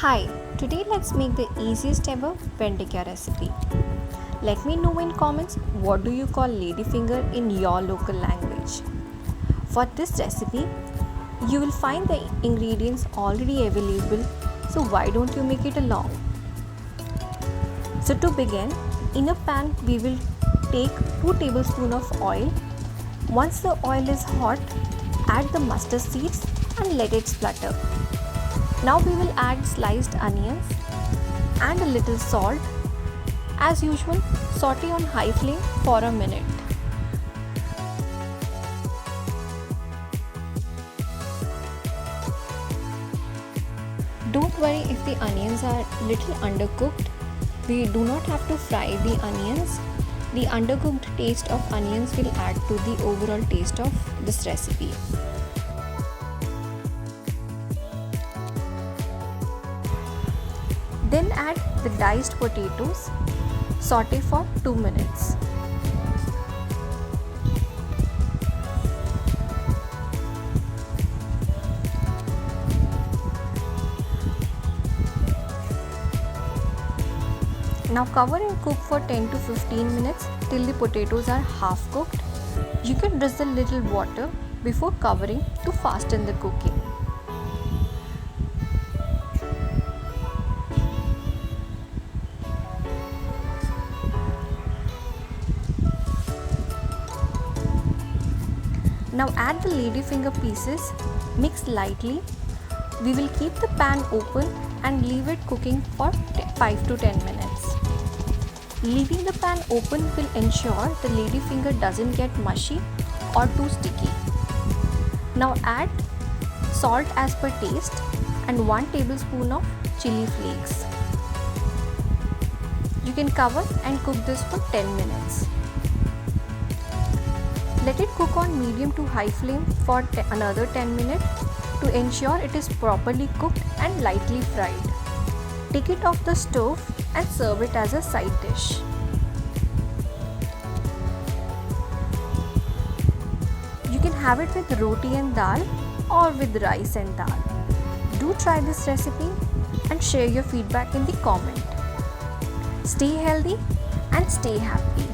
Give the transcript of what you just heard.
Hi, today let's make the easiest ever Vendekaya recipe. Let me know in comments what do you call ladyfinger in your local language. For this recipe, you will find the ingredients already available, so why don't you make it along? So to begin, in a pan we will take 2 tablespoons of oil. Once the oil is hot, add the mustard seeds and let it splutter. Now we will add sliced onions and a little salt. As usual, saute on high flame for a minute. Don't worry if the onions are little undercooked. We do not have to fry the onions. The undercooked taste of onions will add to the overall taste of this recipe. Then add the diced potatoes. Saute for 2 minutes. Now cover and cook for 10 to 15 minutes till the potatoes are half cooked. You can drizzle little water before covering to fasten the cooking. Now add the ladyfinger pieces, mix lightly. We will keep the pan open and leave it cooking for 5 to 10 minutes. Leaving the pan open will ensure the ladyfinger doesn't get mushy or too sticky. Now add salt as per taste and 1 tablespoon of chili flakes. You can cover and cook this for 10 minutes. Let it cook on medium to high flame for another 10 minutes to ensure it is properly cooked and lightly fried. Take it off the stove and serve it as a side dish. You can have it with roti and dal or with rice and dal. Do try this recipe and share your feedback in the comment. Stay healthy and stay happy.